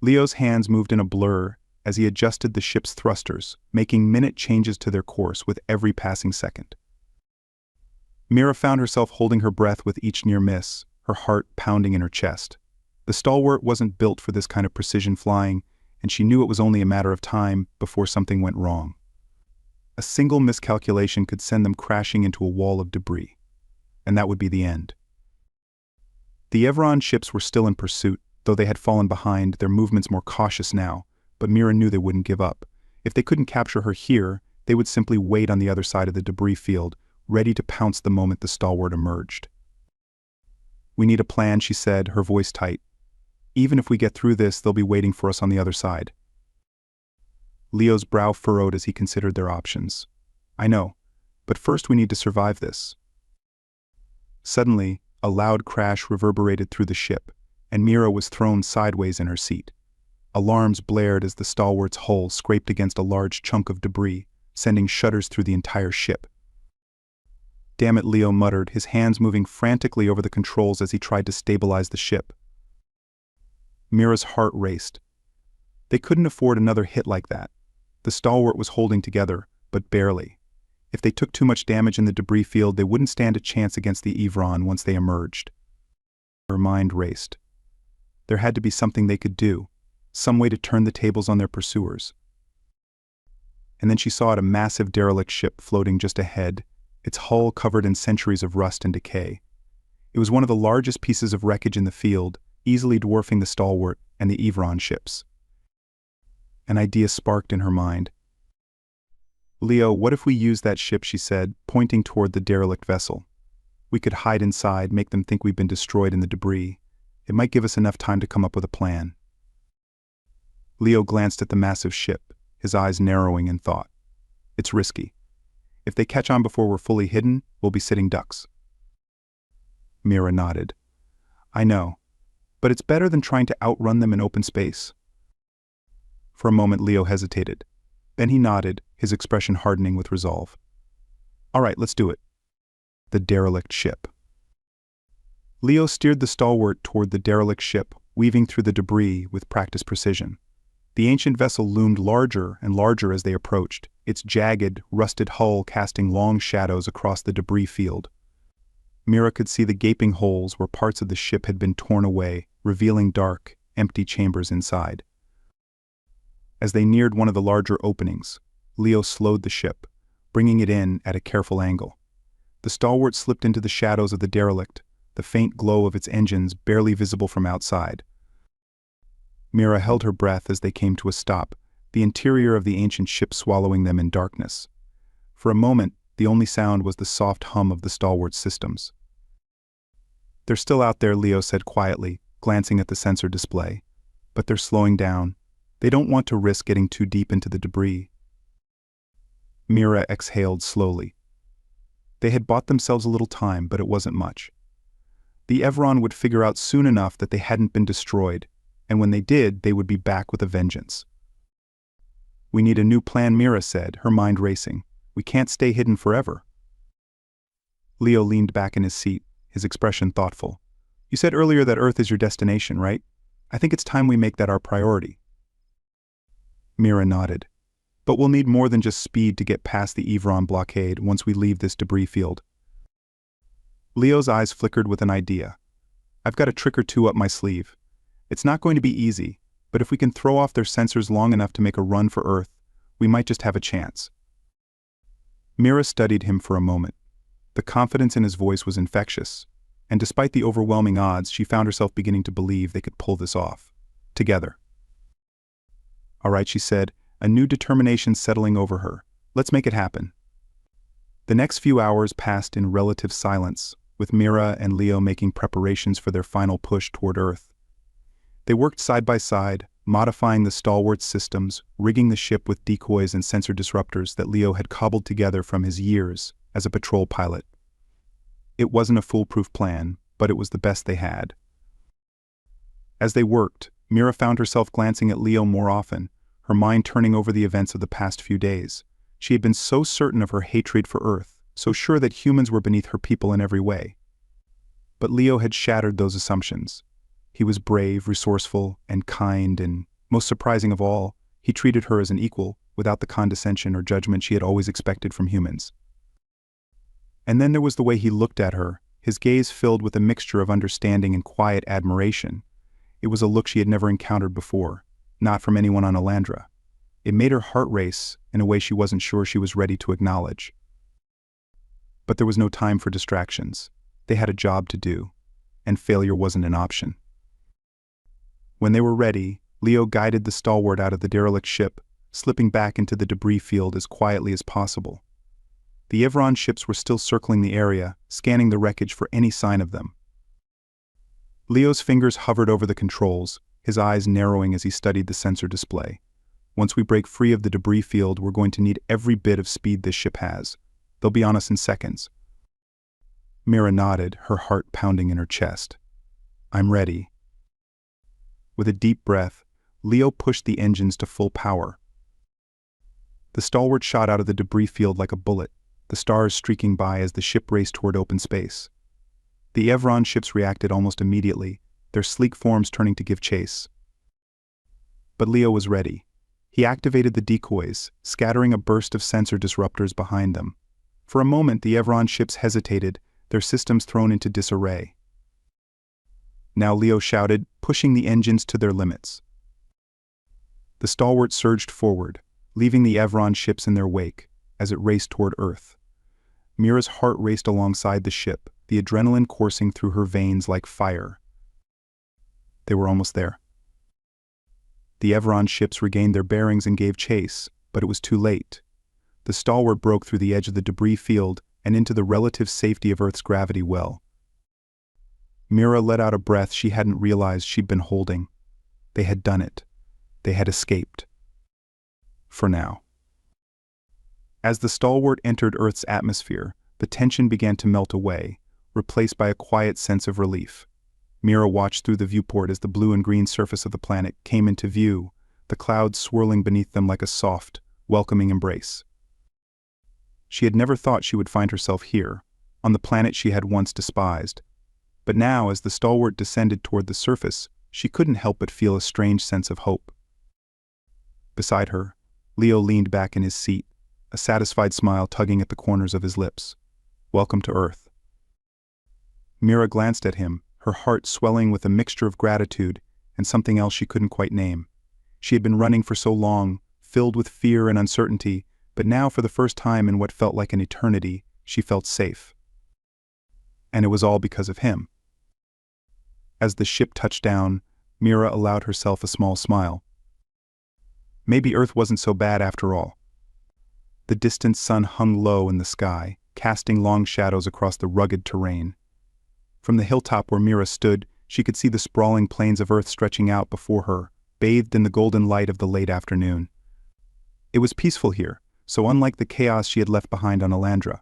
Leo's hands moved in a blur as he adjusted the ship's thrusters, making minute changes to their course with every passing second. Mira found herself holding her breath with each near miss, her heart pounding in her chest. The stalwart wasn't built for this kind of precision flying, and she knew it was only a matter of time before something went wrong. A single miscalculation could send them crashing into a wall of debris, and that would be the end. The Evron ships were still in pursuit, though they had fallen behind, their movements more cautious now, but Mira knew they wouldn't give up. If they couldn't capture her here, they would simply wait on the other side of the debris field, ready to pounce the moment the stalwart emerged. "We need a plan," she said, her voice tight. "Even if we get through this, they'll be waiting for us on the other side." Leo's brow furrowed as he considered their options. "I know, but first we need to survive this." Suddenly, a loud crash reverberated through the ship, and Mira was thrown sideways in her seat. Alarms blared as the stalwart's hull scraped against a large chunk of debris, sending shudders through the entire ship. "Damn it," Leo muttered, his hands moving frantically over the controls as he tried to stabilize the ship. Mira's heart raced. They couldn't afford another hit like that. The stalwart was holding together, but barely. If they took too much damage in the debris field, they wouldn't stand a chance against the Evron once they emerged. Her mind raced. There had to be something they could do, some way to turn the tables on their pursuers. And then she saw a massive derelict ship floating just ahead, its hull covered in centuries of rust and decay. It was one of the largest pieces of wreckage in the field, easily dwarfing the Stalwart and the Evron ships. An idea sparked in her mind. "Leo, what if we use that ship?" she said, pointing toward the derelict vessel. "We could hide inside, make them think we've been destroyed in the debris. It might give us enough time to come up with a plan." Leo glanced at the massive ship, his eyes narrowing in thought. "It's risky. If they catch on before we're fully hidden, we'll be sitting ducks." Mira nodded. "I know, but it's better than trying to outrun them in open space." For a moment Leo hesitated. Then he nodded, his expression hardening with resolve. "All right, let's do it." The derelict ship. Leo steered the Stalwart toward the derelict ship, weaving through the debris with practiced precision. The ancient vessel loomed larger and larger as they approached, its jagged, rusted hull casting long shadows across the debris field. Mira could see the gaping holes where parts of the ship had been torn away, revealing dark, empty chambers inside. As they neared one of the larger openings, Leo slowed the ship, bringing it in at a careful angle. The Stalwart slipped into the shadows of the derelict, the faint glow of its engines barely visible from outside. Mira held her breath as they came to a stop, the interior of the ancient ship swallowing them in darkness. For a moment, the only sound was the soft hum of the Stalwart's systems. "They're still out there," Leo said quietly, glancing at the sensor display. "But they're slowing down. They don't want to risk getting too deep into the debris." Mira exhaled slowly. They had bought themselves a little time, but it wasn't much. The Evron would figure out soon enough that they hadn't been destroyed, and when they did, they would be back with a vengeance. "We need a new plan," Mira said, her mind racing. "We can't stay hidden forever." Leo leaned back in his seat, his expression thoughtful. "You said earlier that Earth is your destination, right? I think it's time we make that our priority." Mira nodded. "But we'll need more than just speed to get past the Evron blockade once we leave this debris field." Leo's eyes flickered with an idea. "I've got a trick or two up my sleeve. It's not going to be easy, but if we can throw off their sensors long enough to make a run for Earth, we might just have a chance." Mira studied him for a moment. The confidence in his voice was infectious, and despite the overwhelming odds, she found herself beginning to believe they could pull this off. Together. "All right," she said, a new determination settling over her. "Let's make it happen." The next few hours passed in relative silence, with Mira and Leo making preparations for their final push toward Earth. They worked side by side, modifying the Stalwart's systems, rigging the ship with decoys and sensor disruptors that Leo had cobbled together from his years as a patrol pilot. It wasn't a foolproof plan, but it was the best they had. As they worked, Mira found herself glancing at Leo more often, her mind turning over the events of the past few days. She had been so certain of her hatred for Earth, so sure that humans were beneath her people in every way. But Leo had shattered those assumptions. He was brave, resourceful, and kind, and, most surprising of all, he treated her as an equal, without the condescension or judgment she had always expected from humans. And then there was the way he looked at her, his gaze filled with a mixture of understanding and quiet admiration. It was a look she had never encountered before, not from anyone on Elandra. It made her heart race in a way she wasn't sure she was ready to acknowledge. But there was no time for distractions. They had a job to do, and failure wasn't an option. When they were ready, Leo guided the Stalwart out of the derelict ship, slipping back into the debris field as quietly as possible. The Evron ships were still circling the area, scanning the wreckage for any sign of them. Leo's fingers hovered over the controls, his eyes narrowing as he studied the sensor display. "Once we break free of the debris field, we're going to need every bit of speed this ship has. They'll be on us in seconds." Mira nodded, her heart pounding in her chest. "I'm ready." With a deep breath, Leo pushed the engines to full power. The Stalwart shot out of the debris field like a bullet, the stars streaking by as the ship raced toward open space. The Evron ships reacted almost immediately, their sleek forms turning to give chase. But Leo was ready. He activated the decoys, scattering a burst of sensor disruptors behind them. For a moment the Evron ships hesitated, their systems thrown into disarray. Now Leo shouted, pushing the engines to their limits. The stalwart surged forward, leaving the Evron ships in their wake, as it raced toward Earth. Mira's heart raced alongside the ship, the adrenaline coursing through her veins like fire. They were almost there. The Evron ships regained their bearings and gave chase, but it was too late. The stalwart broke through the edge of the debris field and into the relative safety of Earth's gravity well. Mira let out a breath she hadn't realized she'd been holding. They had done it. They had escaped. For now. As the stalwart entered Earth's atmosphere, the tension began to melt away, replaced by a quiet sense of relief. Mira watched through the viewport as the blue and green surface of the planet came into view, the clouds swirling beneath them like a soft, welcoming embrace. She had never thought she would find herself here, on the planet she had once despised. But now, as the stalwart descended toward the surface, she couldn't help but feel a strange sense of hope. Beside her, Leo leaned back in his seat, a satisfied smile tugging at the corners of his lips. Welcome to Earth. Mira glanced at him, her heart swelling with a mixture of gratitude and something else she couldn't quite name. She had been running for so long, filled with fear and uncertainty, but now for the first time in what felt like an eternity, she felt safe. And it was all because of him. As the ship touched down, Mira allowed herself a small smile. Maybe Earth wasn't so bad after all. The distant sun hung low in the sky, casting long shadows across the rugged terrain. From the hilltop where Mira stood, she could see the sprawling plains of Earth stretching out before her, bathed in the golden light of the late afternoon. It was peaceful here, so unlike the chaos she had left behind on Elandra.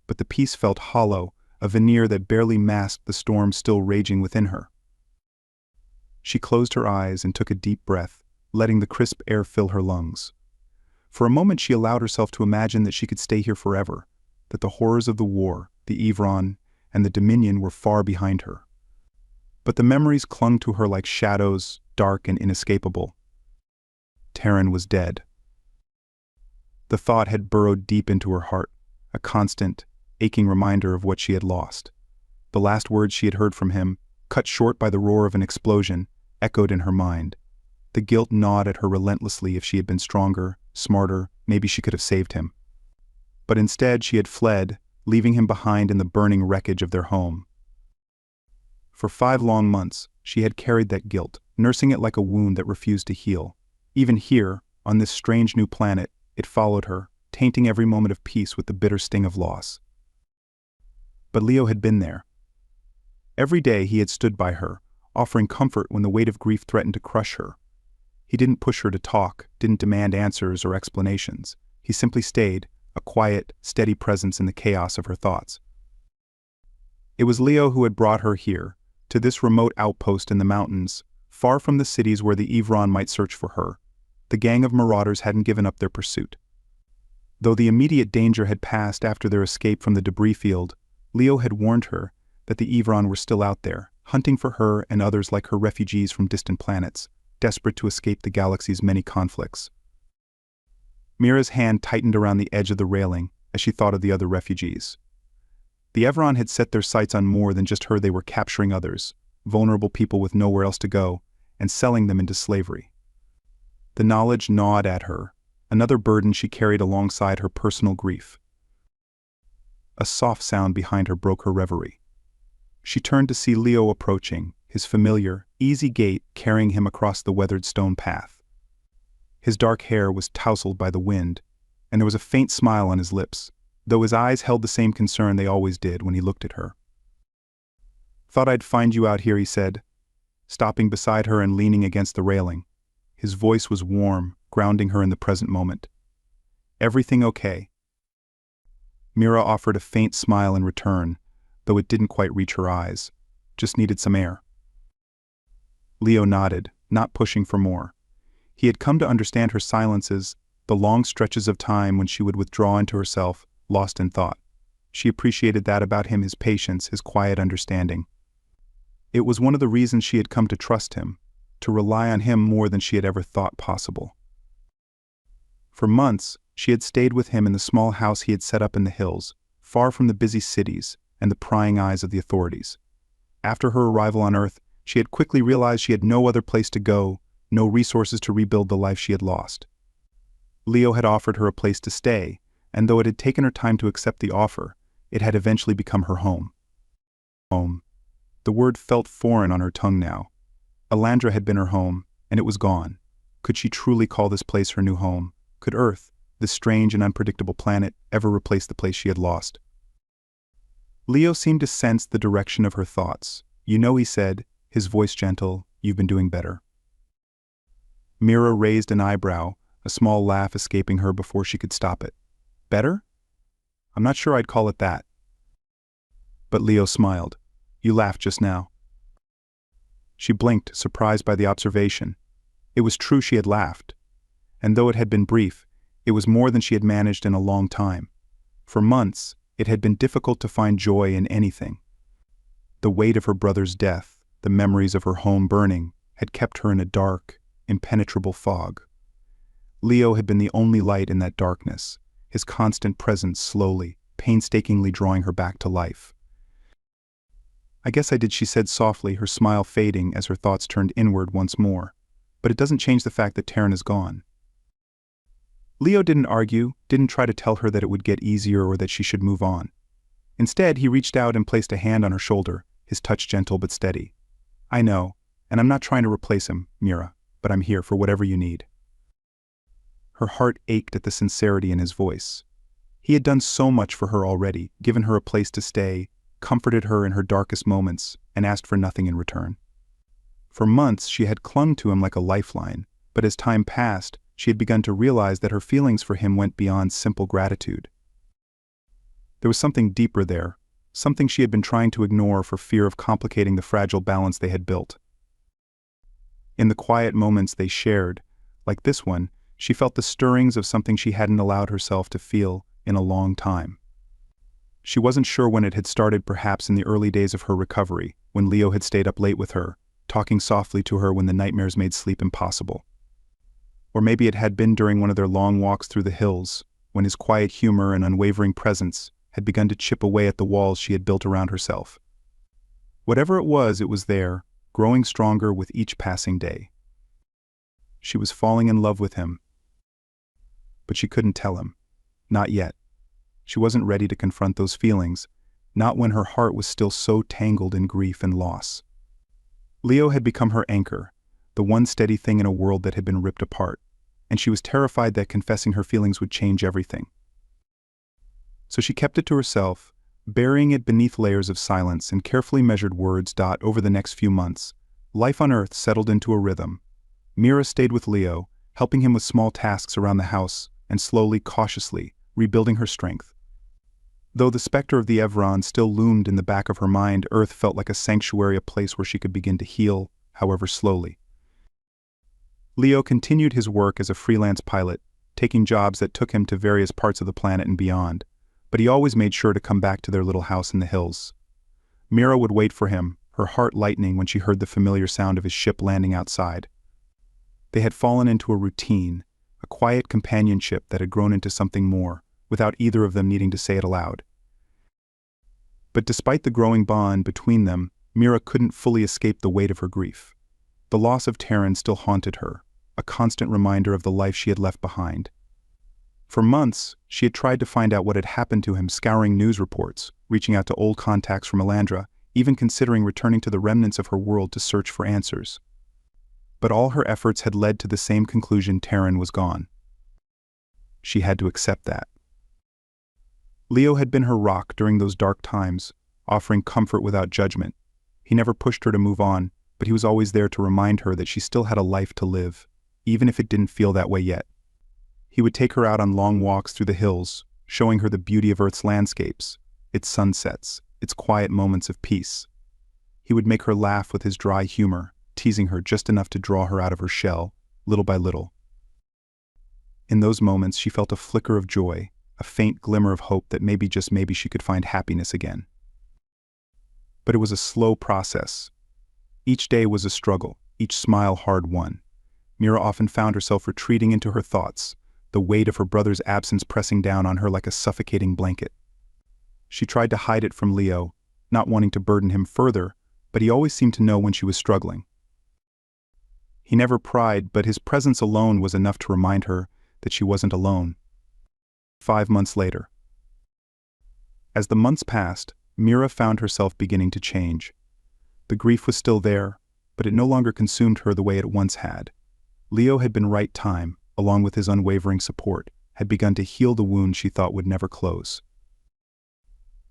But the peace felt hollow, a veneer that barely masked the storm still raging within her. She closed her eyes and took a deep breath, letting the crisp air fill her lungs. For a moment she allowed herself to imagine that she could stay here forever, that the horrors of the war, the Evron, and the Dominion were far behind her. But the memories clung to her like shadows, dark and inescapable. Terran was dead. The thought had burrowed deep into her heart, a constant, aching reminder of what she had lost. The last words she had heard from him, cut short by the roar of an explosion, echoed in her mind. The guilt gnawed at her relentlessly. If she had been stronger, smarter, maybe she could have saved him. But instead she had fled, leaving him behind in the burning wreckage of their home. For 5 long months, she had carried that guilt, nursing it like a wound that refused to heal. Even here, on this strange new planet, it followed her, tainting every moment of peace with the bitter sting of loss. But Leo had been there. Every day he had stood by her, offering comfort when the weight of grief threatened to crush her. He didn't push her to talk, didn't demand answers or explanations. He simply stayed, a quiet, steady presence in the chaos of her thoughts. It was Leo who had brought her here, to this remote outpost in the mountains, far from the cities where the Evron might search for her. The gang of marauders hadn't given up their pursuit. Though the immediate danger had passed after their escape from the debris field, Leo had warned her that the Evron were still out there, hunting for her and others like her refugees from distant planets, desperate to escape the galaxy's many conflicts. Mira's hand tightened around the edge of the railing as she thought of the other refugees. The Evron had set their sights on more than just her. They were capturing others, vulnerable people with nowhere else to go, and selling them into slavery. The knowledge gnawed at her, another burden she carried alongside her personal grief. A soft sound behind her broke her reverie. She turned to see Leo approaching, his familiar, easy gait carrying him across the weathered stone path. His dark hair was tousled by the wind, and there was a faint smile on his lips, though his eyes held the same concern they always did when he looked at her. "Thought I'd find you out here," he said, stopping beside her and leaning against the railing. His voice was warm, grounding her in the present moment. "Everything okay?" Mira offered a faint smile in return, though it didn't quite reach her eyes. Just needed some air. Leo nodded, not pushing for more. He had come to understand her silences, the long stretches of time when she would withdraw into herself, lost in thought. She appreciated that about him, his patience, his quiet understanding. It was one of the reasons she had come to trust him, to rely on him more than she had ever thought possible. For months, she had stayed with him in the small house he had set up in the hills, far from the busy cities and the prying eyes of the authorities. After her arrival on Earth, she had quickly realized she had no other place to go, no resources to rebuild the life she had lost. Leo had offered her a place to stay, and though it had taken her time to accept the offer, it had eventually become her home. Home. The word felt foreign on her tongue now. Alandra had been her home, and it was gone. Could she truly call this place her new home? Could Earth, this strange and unpredictable planet, ever replace the place she had lost? Leo seemed to sense the direction of her thoughts. "You know," he said, his voice gentle, "you've been doing better." Mira raised an eyebrow, a small laugh escaping her before she could stop it. "Better? I'm not sure I'd call it that." But Leo smiled. "You laughed just now." She blinked, surprised by the observation. It was true she had laughed. And though it had been brief, it was more than she had managed in a long time. For months, it had been difficult to find joy in anything. The weight of her brother's death, the memories of her home burning, had kept her in a dark, impenetrable fog. Leo had been the only light in that darkness, his constant presence slowly, painstakingly drawing her back to life. "I guess I did," she said softly, her smile fading as her thoughts turned inward once more. "But it doesn't change the fact that Taryn is gone." Leo didn't argue, didn't try to tell her that it would get easier or that she should move on. Instead, he reached out and placed a hand on her shoulder, his touch gentle but steady. "I know, and I'm not trying to replace him, Mira, but I'm here for whatever you need." Her heart ached at the sincerity in his voice. He had done so much for her already, given her a place to stay, comforted her in her darkest moments, and asked for nothing in return. For months she had clung to him like a lifeline, but as time passed, she had begun to realize that her feelings for him went beyond simple gratitude. There was something deeper there, something she had been trying to ignore for fear of complicating the fragile balance they had built. In the quiet moments they shared, like this one, she felt the stirrings of something she hadn't allowed herself to feel in a long time. She wasn't sure when it had started, perhaps in the early days of her recovery, when Leo had stayed up late with her, talking softly to her when the nightmares made sleep impossible. Or maybe it had been during one of their long walks through the hills, when his quiet humor and unwavering presence had begun to chip away at the walls she had built around herself. Whatever it was there, growing stronger with each passing day. She was falling in love with him, but she couldn't tell him. Not yet. She wasn't ready to confront those feelings, not when her heart was still so tangled in grief and loss. Leo had become her anchor, the one steady thing in a world that had been ripped apart, and she was terrified that confessing her feelings would change everything. So she kept it to herself, burying it beneath layers of silence and carefully measured words. Over the next few months, life on Earth settled into a rhythm. Mira stayed with Leo, helping him with small tasks around the house and slowly, cautiously, rebuilding her strength. Though the specter of the Evron still loomed in the back of her mind, Earth felt like a sanctuary, a place where she could begin to heal, however slowly. Leo continued his work as a freelance pilot, taking jobs that took him to various parts of the planet and beyond, but he always made sure to come back to their little house in the hills. Mira would wait for him, her heart lightening when she heard the familiar sound of his ship landing outside. They had fallen into a routine, a quiet companionship that had grown into something more, without either of them needing to say it aloud. But despite the growing bond between them, Mira couldn't fully escape the weight of her grief. The loss of Taryn still haunted her, a constant reminder of the life she had left behind. For months, she had tried to find out what had happened to him, scouring news reports, reaching out to old contacts from Alandra, even considering returning to the remnants of her world to search for answers. But all her efforts had led to the same conclusion: Taryn was gone. She had to accept that. Leo had been her rock during those dark times, offering comfort without judgment. He never pushed her to move on, but he was always there to remind her that she still had a life to live, even if it didn't feel that way yet. He would take her out on long walks through the hills, showing her the beauty of Earth's landscapes, its sunsets, its quiet moments of peace. He would make her laugh with his dry humor, teasing her just enough to draw her out of her shell, little by little. In those moments she felt a flicker of joy, a faint glimmer of hope that maybe, just maybe, she could find happiness again. But it was a slow process. Each day was a struggle, each smile hard-won. Mira often found herself retreating into her thoughts, the weight of her brother's absence pressing down on her like a suffocating blanket. She tried to hide it from Leo, not wanting to burden him further, but he always seemed to know when she was struggling. He never pried, but his presence alone was enough to remind her that she wasn't alone. 5 months later. As the months passed, Mira found herself beginning to change. The grief was still there, but it no longer consumed her the way it once had. Leo had been right time, along with his unwavering support, had begun to heal the wound she thought would never close.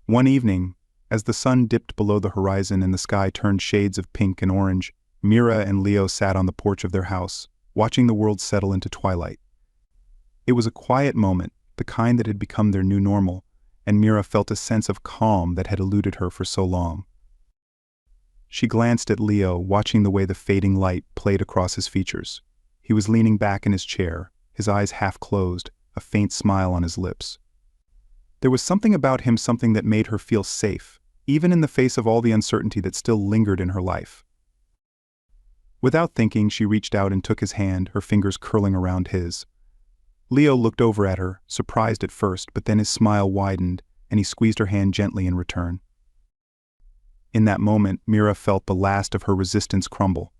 One evening, as the sun dipped below the horizon and the sky turned shades of pink and orange, Mira and Leo sat on the porch of their house, watching the world settle into twilight. It was a quiet moment, the kind that had become their new normal, and Mira felt a sense of calm that had eluded her for so long. She glanced at Leo, watching the way the fading light played across his features. He was leaning back in his chair, his eyes half closed, a faint smile on his lips. There was something about him, something that made her feel safe, even in the face of all the uncertainty that still lingered in her life. Without thinking, she reached out and took his hand, her fingers curling around his. Leo looked over at her, surprised at first, but then his smile widened, and he squeezed her hand gently in return. In that moment, Mira felt the last of her resistance crumble.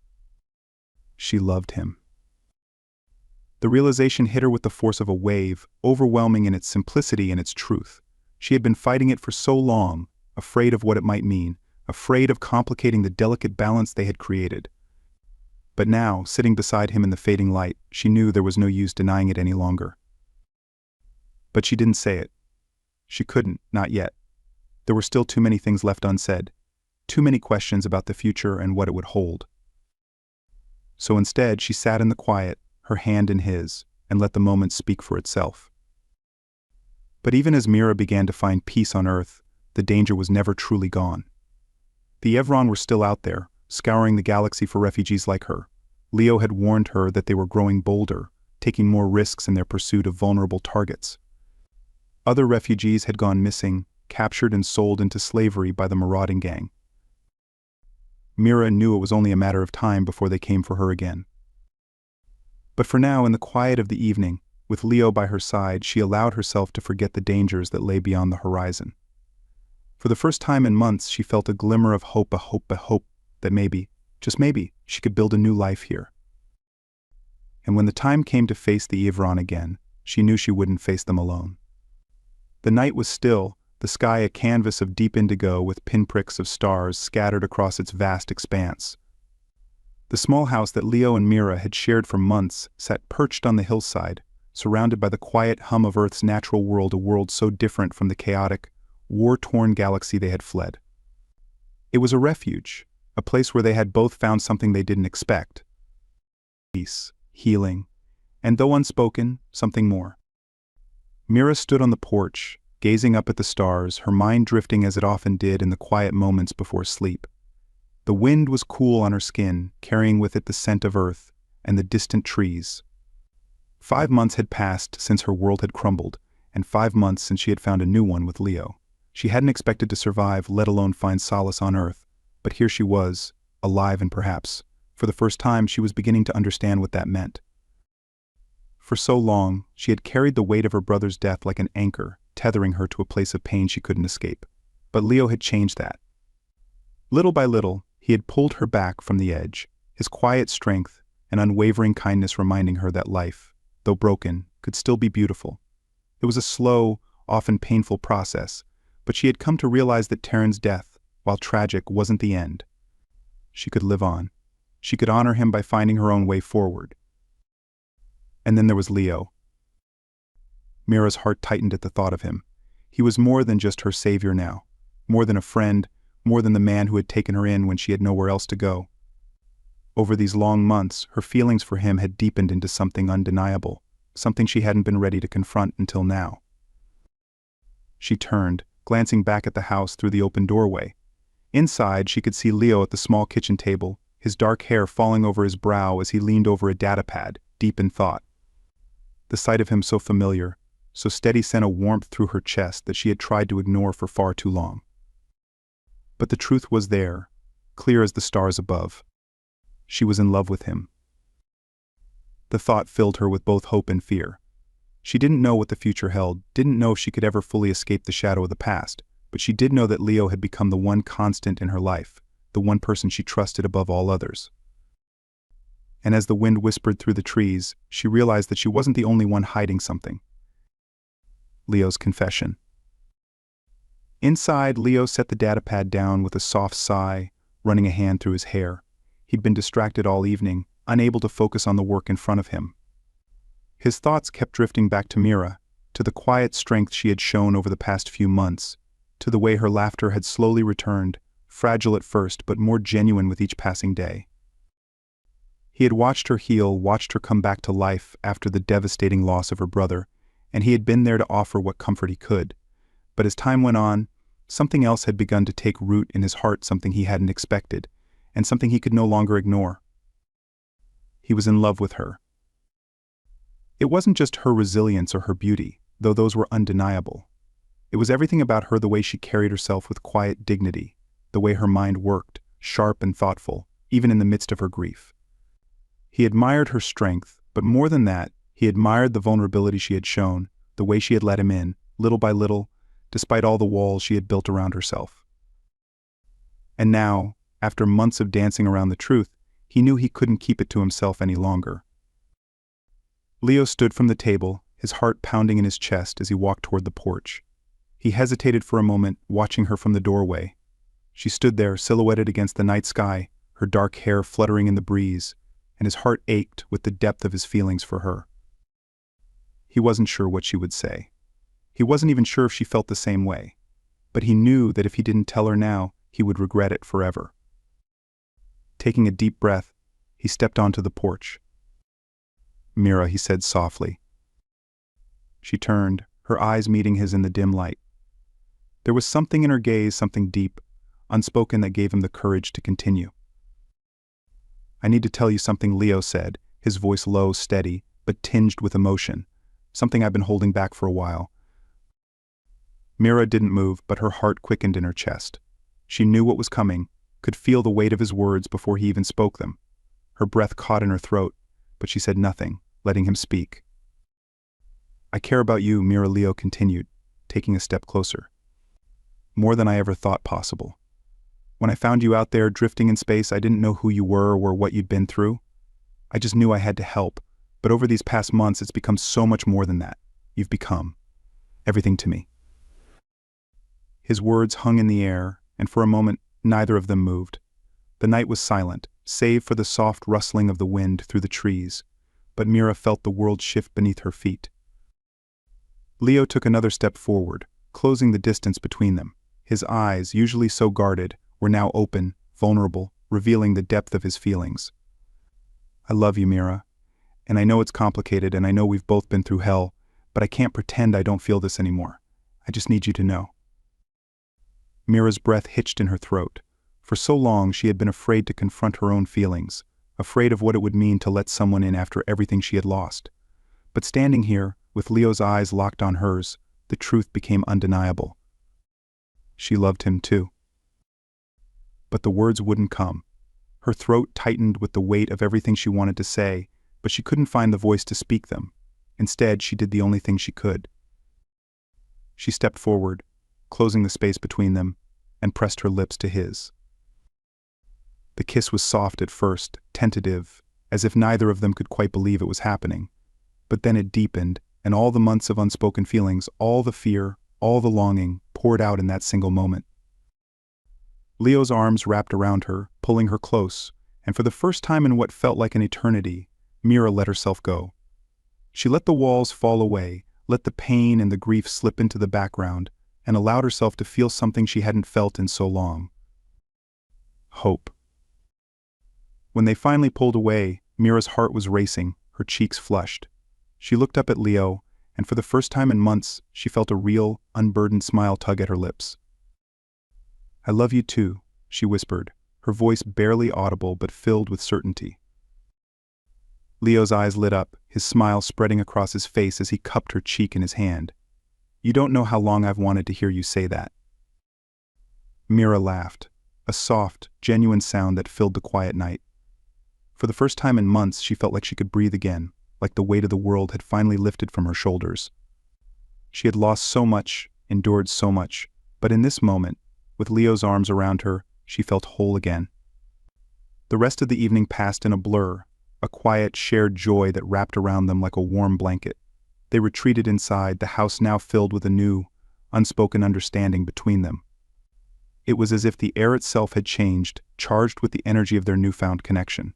She loved him. The realization hit her with the force of a wave, overwhelming in its simplicity and its truth. She had been fighting it for so long, afraid of what it might mean, afraid of complicating the delicate balance they had created. But now, sitting beside him in the fading light, she knew there was no use denying it any longer. But she didn't say it. She couldn't, not yet. There were still too many things left unsaid, too many questions about the future and what it would hold. So instead, she sat in the quiet, her hand in his, and let the moment speak for itself. But even as Mira began to find peace on Earth, the danger was never truly gone. The Evron were still out there, scouring the galaxy for refugees like her. Leo had warned her that they were growing bolder, taking more risks in their pursuit of vulnerable targets. Other refugees had gone missing, captured and sold into slavery by the marauding gang. Mira knew it was only a matter of time before they came for her again. But for now, in the quiet of the evening, with Leo by her side, she allowed herself to forget the dangers that lay beyond the horizon. For the first time in months, she felt a glimmer of hope, a hope that maybe, just maybe, she could build a new life here. And when the time came to face the Evron again, she knew she wouldn't face them alone. The night was still, the sky a canvas of deep indigo with pinpricks of stars scattered across its vast expanse. The small house that Leo and Mira had shared for months sat perched on the hillside, surrounded by the quiet hum of Earth's natural world, a world so different from the chaotic, war-torn galaxy they had fled. It was a refuge, a place where they had both found something they didn't expect. Peace, healing, and though unspoken, something more. Mira stood on the porch, gazing up at the stars, her mind drifting as it often did in the quiet moments before sleep. The wind was cool on her skin, carrying with it the scent of Earth and the distant trees. 5 months had passed since her world had crumbled, and 5 months since she had found a new one with Leo. She hadn't expected to survive, let alone find solace on Earth, but here she was, alive, and perhaps, for the first time, she was beginning to understand what that meant. For so long, she had carried the weight of her brother's death like an anchor, tethering her to a place of pain she couldn't escape. But Leo had changed that. Little by little, he had pulled her back from the edge, his quiet strength and unwavering kindness reminding her that life, though broken, could still be beautiful. It was a slow, often painful process, but she had come to realize that Terran's death, while tragic, wasn't the end. She could live on. She could honor him by finding her own way forward. And then there was Leo. Mira's heart tightened at the thought of him. He was more than just her savior now, more than a friend, more than the man who had taken her in when she had nowhere else to go. Over these long months, her feelings for him had deepened into something undeniable, something she hadn't been ready to confront until now. She turned, glancing back at the house through the open doorway. Inside, she could see Leo at the small kitchen table, his dark hair falling over his brow as he leaned over a datapad, deep in thought. The sight of him so familiar, so steady, sent a warmth through her chest that she had tried to ignore for far too long. But the truth was there, clear as the stars above. She was in love with him. The thought filled her with both hope and fear. She didn't know what the future held, didn't know if she could ever fully escape the shadow of the past, but she did know that Leo had become the one constant in her life, the one person she trusted above all others. And as the wind whispered through the trees, she realized that she wasn't the only one hiding something. Leo's confession. Inside, Leo set the datapad down with a soft sigh, running a hand through his hair. He'd been distracted all evening, unable to focus on the work in front of him. His thoughts kept drifting back to Mira, to the quiet strength she had shown over the past few months, to the way her laughter had slowly returned, fragile at first but more genuine with each passing day. He had watched her heal, watched her come back to life after the devastating loss of her brother, and he had been there to offer what comfort he could. But as time went on, something else had begun to take root in his heart, something he hadn't expected, and something he could no longer ignore. He was in love with her. It wasn't just her resilience or her beauty, though those were undeniable. It was everything about her, the way she carried herself with quiet dignity, the way her mind worked, sharp and thoughtful, even in the midst of her grief. He admired her strength, but more than that, he admired the vulnerability she had shown, the way she had let him in, little by little, despite all the walls she had built around herself. And now, after months of dancing around the truth, he knew he couldn't keep it to himself any longer. Leo stood from the table, his heart pounding in his chest as he walked toward the porch. He hesitated for a moment, watching her from the doorway. She stood there, silhouetted against the night sky, her dark hair fluttering in the breeze, and his heart ached with the depth of his feelings for her. He wasn't sure what she would say. He wasn't even sure if she felt the same way. But he knew that if he didn't tell her now, he would regret it forever. Taking a deep breath, he stepped onto the porch. "Mira," he said softly. She turned, her eyes meeting his in the dim light. There was something in her gaze, something deep, unspoken, that gave him the courage to continue. "I need to tell you something," Leo said, his voice low, steady, but tinged with emotion. "Something I've been holding back for a while." Mira didn't move, but her heart quickened in her chest. She knew what was coming, could feel the weight of his words before he even spoke them. Her breath caught in her throat, but she said nothing, letting him speak. "I care about you," Mira, Leo continued, taking a step closer. "More than I ever thought possible. When I found you out there drifting in space, I didn't know who you were or what you'd been through. I just knew I had to help, but over these past months it's become so much more than that. You've become everything to me." His words hung in the air, and for a moment neither of them moved. The night was silent, save for the soft rustling of the wind through the trees, but Mira felt the world shift beneath her feet. Leo took another step forward, closing the distance between them. His eyes, usually so guarded, were now open, vulnerable, revealing the depth of his feelings. "I love you, Mira, and I know it's complicated, and I know we've both been through hell, but I can't pretend I don't feel this anymore. I just need you to know." Mira's breath hitched in her throat. For so long she had been afraid to confront her own feelings, afraid of what it would mean to let someone in after everything she had lost. But standing here, with Leo's eyes locked on hers, the truth became undeniable. She loved him too. But the words wouldn't come. Her throat tightened with the weight of everything she wanted to say, but she couldn't find the voice to speak them. Instead, she did the only thing she could. She stepped forward, closing the space between them, and pressed her lips to his. The kiss was soft at first, tentative, as if neither of them could quite believe it was happening. But then it deepened, and all the months of unspoken feelings, all the fear, all the longing, poured out in that single moment. Leo's arms wrapped around her, pulling her close, and for the first time in what felt like an eternity, Mira let herself go. She let the walls fall away, let the pain and the grief slip into the background, and allowed herself to feel something she hadn't felt in so long. Hope. When they finally pulled away, Mira's heart was racing, her cheeks flushed. She looked up at Leo, and for the first time in months, she felt a real, unburdened smile tug at her lips. "I love you too," she whispered, her voice barely audible but filled with certainty. Leo's eyes lit up, his smile spreading across his face as he cupped her cheek in his hand. "You don't know how long I've wanted to hear you say that." Mira laughed, a soft, genuine sound that filled the quiet night. For the first time in months, she felt like she could breathe again, like the weight of the world had finally lifted from her shoulders. She had lost so much, endured so much, But in this moment, with Leo's arms around her, she felt whole again. The rest of the evening passed in a blur, a quiet, shared joy that wrapped around them like a warm blanket. They retreated inside, the house now filled with a new, unspoken understanding between them. It was as if the air itself had changed, charged with the energy of their newfound connection.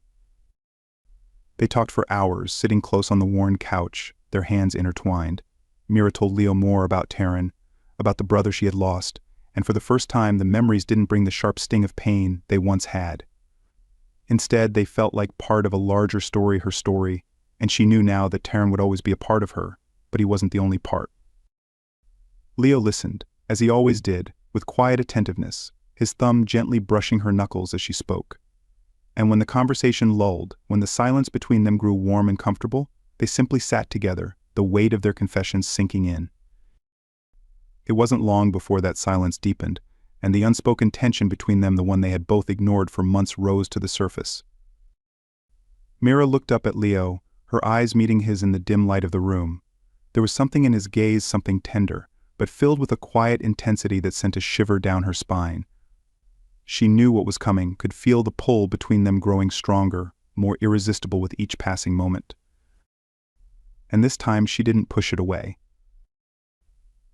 They talked for hours, sitting close on the worn couch, their hands intertwined. Mira told Leo more about Taryn, about the brother she had lost, and for the first time the memories didn't bring the sharp sting of pain they once had. Instead, they felt like part of a larger story, her story, and she knew now that Taryn would always be a part of her, but he wasn't the only part. Leo listened, as he always did, with quiet attentiveness, his thumb gently brushing her knuckles as she spoke. And when the conversation lulled, when the silence between them grew warm and comfortable, they simply sat together, the weight of their confessions sinking in. It wasn't long before that silence deepened, and the unspoken tension between them, the one they had both ignored for months, rose to the surface. Mira looked up at Leo, her eyes meeting his in the dim light of the room. There was something in his gaze, something tender, but filled with a quiet intensity that sent a shiver down her spine. She knew what was coming, could feel the pull between them growing stronger, more irresistible with each passing moment. And this time she didn't push it away.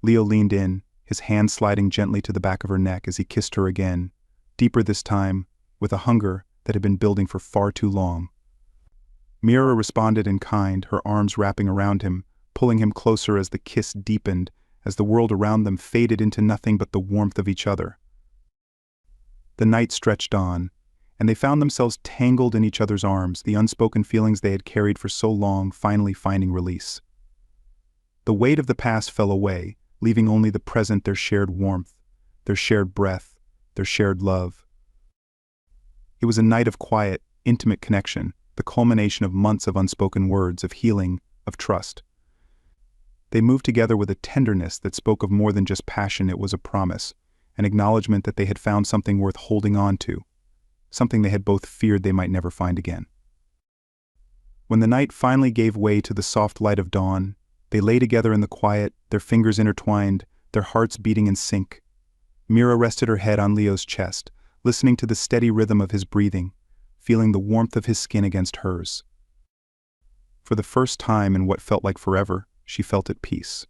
Leo leaned in, his hand sliding gently to the back of her neck as he kissed her again, deeper this time, with a hunger that had been building for far too long. Mira responded in kind, her arms wrapping around him, pulling him closer as the kiss deepened, as the world around them faded into nothing but the warmth of each other. The night stretched on, and they found themselves tangled in each other's arms, the unspoken feelings they had carried for so long finally finding release. The weight of the past fell away, leaving only the present, their shared warmth, their shared breath, their shared love. It was a night of quiet, intimate connection, the culmination of months of unspoken words, of healing, of trust. They moved together with a tenderness that spoke of more than just passion. It was a promise, an acknowledgement that they had found something worth holding on to, something they had both feared they might never find again. When the night finally gave way to the soft light of dawn, they lay together in the quiet, their fingers intertwined, their hearts beating in sync. Mira rested her head on Leo's chest, listening to the steady rhythm of his breathing, feeling the warmth of his skin against hers. For the first time in what felt like forever, she felt at peace.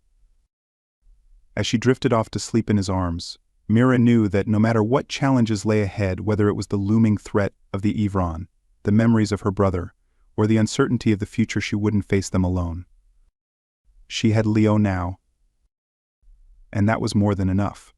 As she drifted off to sleep in his arms, Mira knew that no matter what challenges lay ahead, whether it was the looming threat of the Ivran, the memories of her brother, or the uncertainty of the future, she wouldn't face them alone. She had Leo now, and that was more than enough.